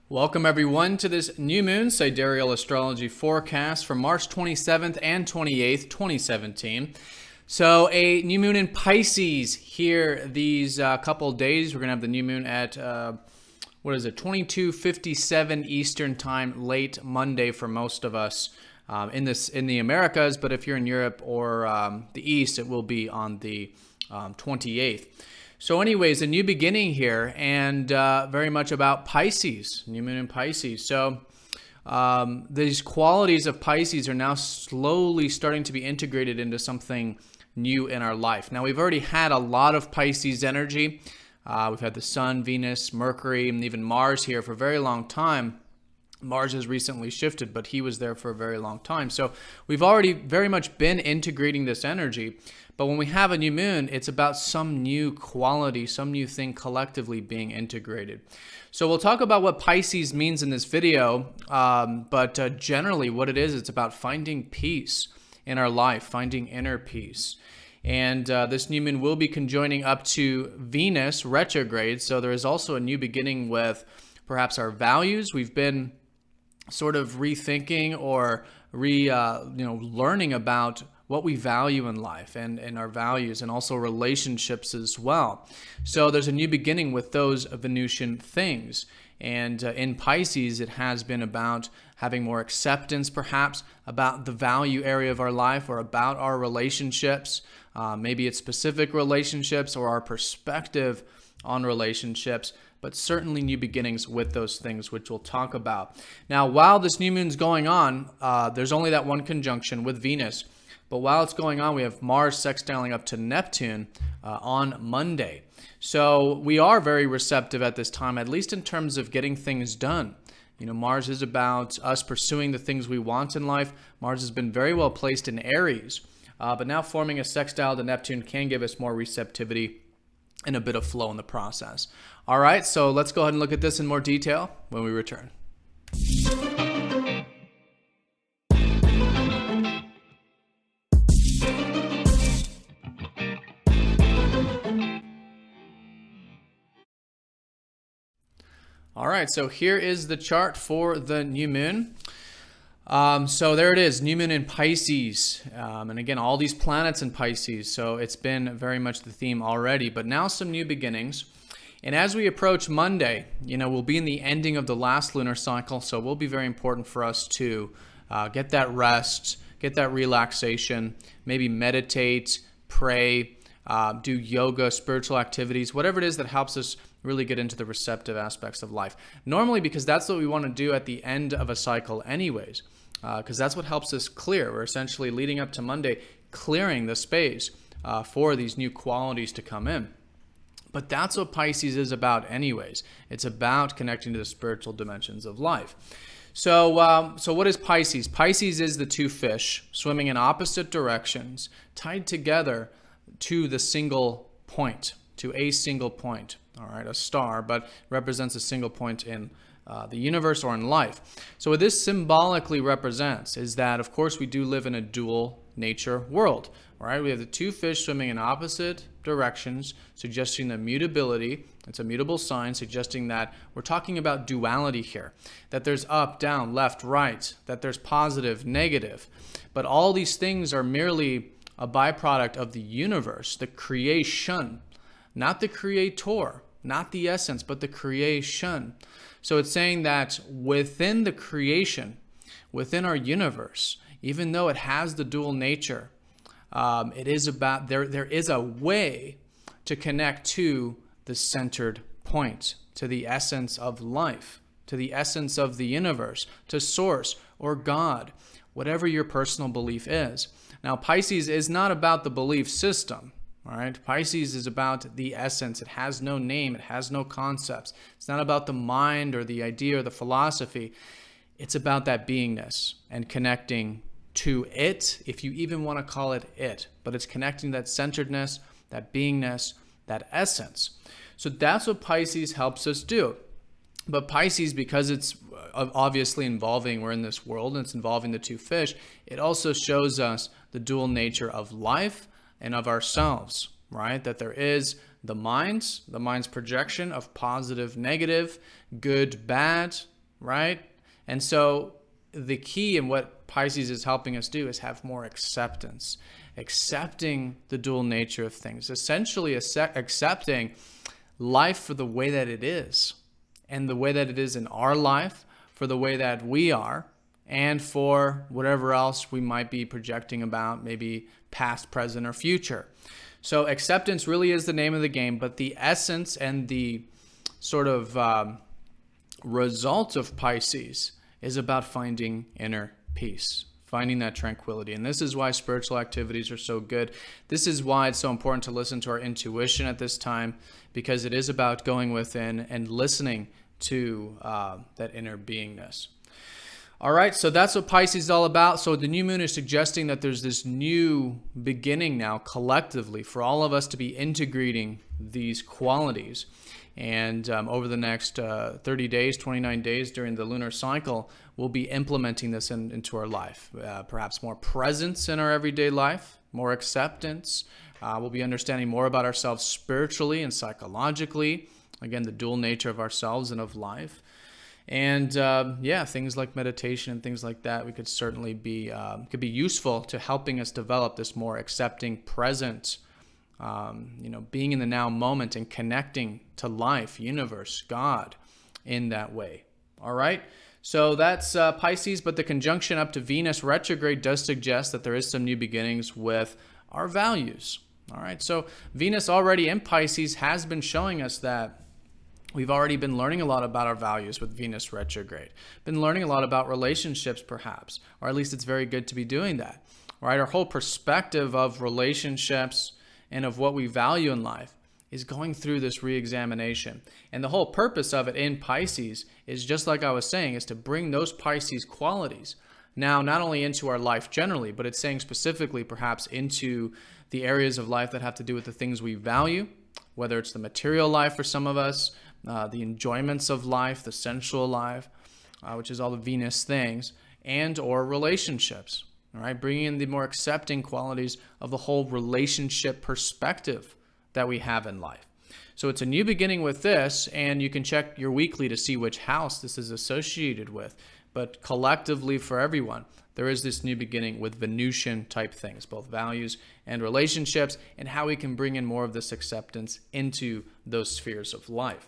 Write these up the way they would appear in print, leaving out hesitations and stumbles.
Welcome everyone to this new moon Sidereal Astrology forecast for March 27th and 28th, 2017. So a new moon in Pisces here these couple days. We're going to have the new moon at, 22:57 Eastern time, late Monday for most of us in the Americas. But if you're in Europe or the East, it will be on the 28th. So anyways, a new beginning here, and very much about Pisces, new moon in Pisces. So these qualities of Pisces are now slowly starting to be integrated into something new in our life. Now, we've already had a lot of Pisces energy. We've had the Sun, Venus, Mercury, and even Mars here for a very long time. Mars has recently shifted, but he was there for a very long time. So we've already very much been integrating this energy. But when we have a new moon, it's about some new quality, some new thing collectively being integrated. So we'll talk about what Pisces means in this video, but generally what it is, it's about finding peace in our life, finding inner peace. And this new moon will be conjoining up to Venus retrograde. So there is also a new beginning with perhaps our values. We've been sort of rethinking or learning about what we value in life and our values, and also relationships as well. So there's a new beginning with those Venusian things. And in Pisces, it has been about having more acceptance, perhaps, about the value area of our life or about our relationships. Maybe it's specific relationships or our perspective on relationships, but certainly new beginnings with those things, which we'll talk about. Now, while this new moon's going on, there's only that one conjunction with Venus. But while it's going on, we have Mars sextiling up to Neptune on Monday. So we are very receptive at this time, at least in terms of getting things done. You know, Mars is about us pursuing the things we want in life. Mars has been very well placed in Aries, but now forming a sextile to Neptune can give us more receptivity and a bit of flow in the process. All right, so let's go ahead and look at this in more detail when we return. All right, so here is the chart for the new moon. So there it is, new moon in Pisces. And again, all these planets in Pisces. So it's been very much the theme already, but now some new beginnings. And as we approach Monday, we'll be in the ending of the last lunar cycle. So it will be very important for us to get that rest, get that relaxation, maybe meditate, pray, do yoga, spiritual activities, whatever it is that helps us really get into the receptive aspects of life. Normally, because that's what we want to do at the end of a cycle anyways, because that's what helps us clear. We're essentially leading up to Monday, clearing the space for these new qualities to come in. But that's what Pisces is about anyways. It's about connecting to the spiritual dimensions of life. So what is Pisces? Pisces is the two fish swimming in opposite directions, tied together to the single point, to a single point. All right, a star, but represents a single point in the universe or in life. So what this symbolically represents is that, of course, we do live in a dual nature world. All right, we have the two fish swimming in opposite directions, suggesting the mutability. It's a mutable sign, suggesting that we're talking about duality here, that there's up, down, left, right, that there's positive, negative. But all these things are merely a byproduct of the universe, the creation. Not the creator, not the essence, but the creation. So it's saying that within the creation, within our universe, even though it has the dual nature, it is about there is a way to connect to the centered point, to the essence of life, to the essence of the universe, to source or God, whatever your personal belief is. Now, Pisces is not about the belief system. All right, Pisces is about the essence. It has no name. It has no concepts. It's not about the mind or the idea or the philosophy. It's about that beingness and connecting to it, if you even want to call it it. But it's connecting that centeredness, that beingness, that essence. So that's what Pisces helps us do. But Pisces, because it's obviously involving, we're in this world and it's involving the two fish, it also shows us the dual nature of life and of ourselves, right? That there is the mind's projection of positive, negative, good, bad, right? And so the key in what Pisces is helping us do is have more acceptance, accepting the dual nature of things, essentially accepting life for the way that it is, and the way that it is in our life, for the way that we are, and for whatever else we might be projecting about, maybe past, present, or future. So acceptance really is the name of the game, but the essence and the sort of result of Pisces is about finding inner peace, finding that tranquility. And this is why spiritual activities are so good. This is why it's so important to listen to our intuition at this time, because it is about going within and listening to that inner beingness. All right, so that's what Pisces is all about. So the new moon is suggesting that there's this new beginning now collectively for all of us to be integrating these qualities. And over the next 30 days, 29 days during the lunar cycle, we'll be implementing this into our life. Perhaps more presence in our everyday life, more acceptance. We'll be understanding more about ourselves spiritually and psychologically. Again, the dual nature of ourselves and of life. And things like meditation and things like that, we could certainly be useful to helping us develop this more accepting, present, being in the now moment and connecting to life, universe, God in that way. All right. So that's Pisces, but the conjunction up to Venus retrograde does suggest that there is some new beginnings with our values. All right. So Venus already in Pisces has been showing us that we've already been learning a lot about our values with Venus retrograde. Been learning a lot about relationships, perhaps, or at least it's very good to be doing that. Right? Our whole perspective of relationships and of what we value in life is going through this re-examination. And the whole purpose of it in Pisces is, just like I was saying, is to bring those Pisces qualities now not only into our life generally, but it's saying specifically perhaps into the areas of life that have to do with the things we value, whether it's the material life for some of us, the enjoyments of life, the sensual life, which is all the Venus things, and or relationships. All right, bringing in the more accepting qualities of the whole relationship perspective that we have in life. So it's a new beginning with this, and you can check your weekly to see which house this is associated with. But collectively for everyone, there is this new beginning with Venusian type things, both values and relationships, and how we can bring in more of this acceptance into those spheres of life.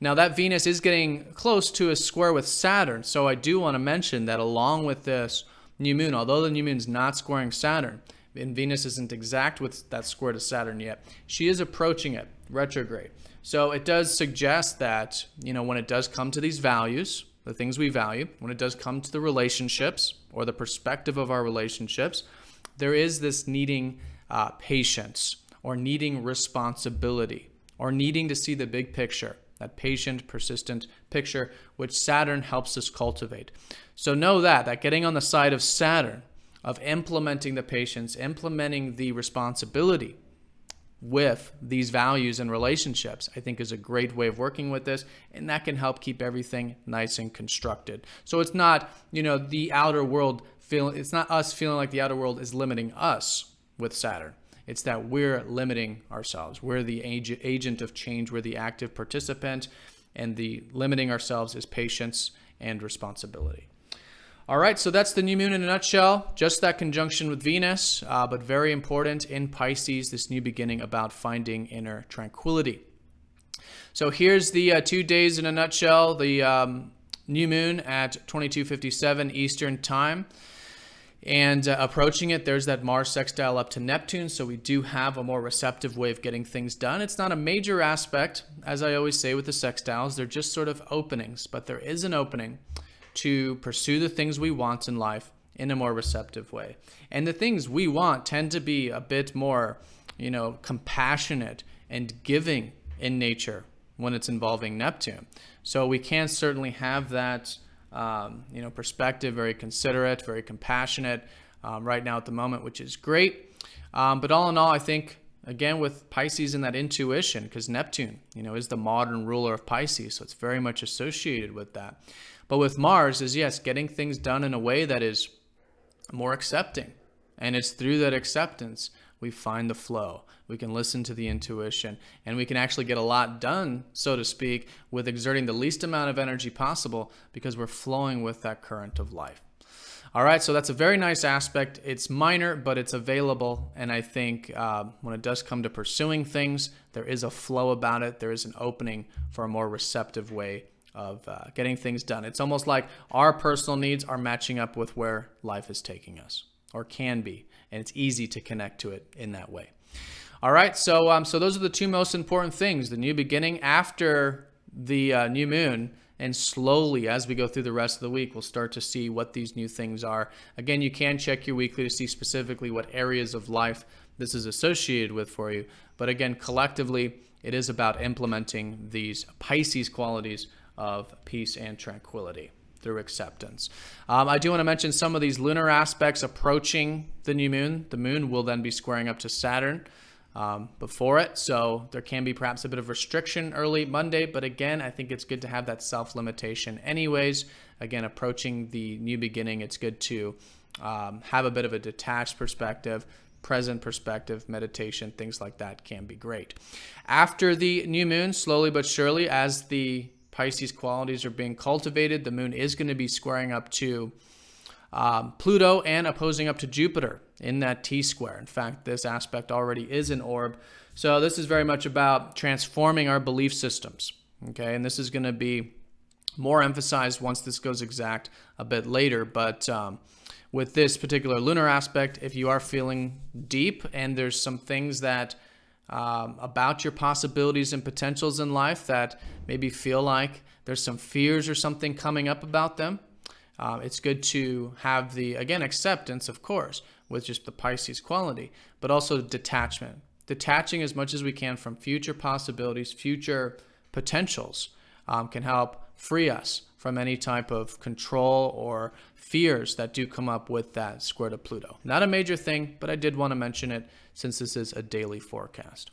Now that Venus is getting close to a square with Saturn, so I do want to mention that along with this new moon, although the new moon is not squaring Saturn, and Venus isn't exact with that square to Saturn yet, she is approaching it retrograde. So it does suggest that, when it does come to these values, the things we value, when it does come to the relationships or the perspective of our relationships, there is this needing patience, or needing responsibility, or needing to see the big picture, that patient, persistent picture, which Saturn helps us cultivate. So know that getting on the side of Saturn, of implementing the patience, implementing the responsibility with these values and relationships, I think is a great way of working with this, and that can help keep everything nice and constructed. So it's not, the outer world it's not us feeling like the outer world is limiting us with Saturn. It's that we're limiting ourselves. We're the agent of change. We're the active participant, and the limiting ourselves is patience and responsibility. All right, so that's the new moon in a nutshell. Just that conjunction with Venus, but very important in Pisces, this new beginning about finding inner tranquility. So here's the 2 days in a nutshell. The new moon at 22:57 Eastern Time. And approaching it, there's that Mars sextile up to Neptune, so we do have a more receptive way of getting things done. It's not a major aspect, as I always say with the sextiles. They're just sort of openings, but there is an opening to pursue the things we want in life in a more receptive way. And the things we want tend to be a bit more, compassionate and giving in nature when it's involving Neptune. So we can certainly have that perspective, very considerate, very compassionate right now at the moment, which is great. But all in all, I think, again, with Pisces and that intuition, because Neptune, is the modern ruler of Pisces, so it's very much associated with that. But with Mars is, yes, getting things done in a way that is more accepting. And it's through that acceptance we find the flow, we can listen to the intuition, and we can actually get a lot done, so to speak, with exerting the least amount of energy possible because we're flowing with that current of life. All right, so that's a very nice aspect. It's minor, but it's available. And I think when it does come to pursuing things, there is a flow about it. There is an opening for a more receptive way of getting things done. It's almost like our personal needs are matching up with where life is taking us, or can be. And it's easy to connect to it in that way. All right, so those are the two most important things: the new beginning after the new moon. And slowly, as we go through the rest of the week, we'll start to see what these new things are. Again, you can check your weekly to see specifically what areas of life this is associated with for you. But again, collectively, it is about implementing these Pisces qualities of peace and tranquility through acceptance. I do want to mention some of these lunar aspects approaching the new moon. The moon will then be squaring up to Saturn before it, so there can be perhaps a bit of restriction early Monday, but again, I think it's good to have that self-limitation anyways. Again, approaching the new beginning, it's good to have a bit of a detached perspective, present perspective, meditation, things like that can be great. After the new moon, slowly but surely, as the Pisces qualities are being cultivated, the moon is going to be squaring up to Pluto and opposing up to Jupiter in that T-square. In fact, this aspect already is an orb. So this is very much about transforming our belief systems. Okay, and this is going to be more emphasized once this goes exact a bit later. But with this particular lunar aspect, if you are feeling deep and there's some things that about your possibilities and potentials in life that maybe feel like there's some fears or something coming up about them, it's good to have the, again, acceptance, of course, with just the Pisces quality, but also detachment. Detaching as much as we can from future possibilities, future potentials, can help free us from any type of control or fears that do come up with that square to Pluto. Not a major thing, but I did want to mention it since this is a daily forecast.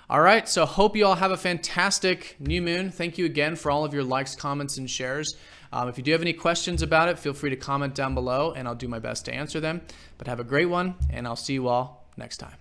All right, so hope you all have a fantastic new moon. Thank you again for all of your likes, comments, and shares. If you do have any questions about it, feel free to comment down below, and I'll do my best to answer them. But have a great one, and I'll see you all next time.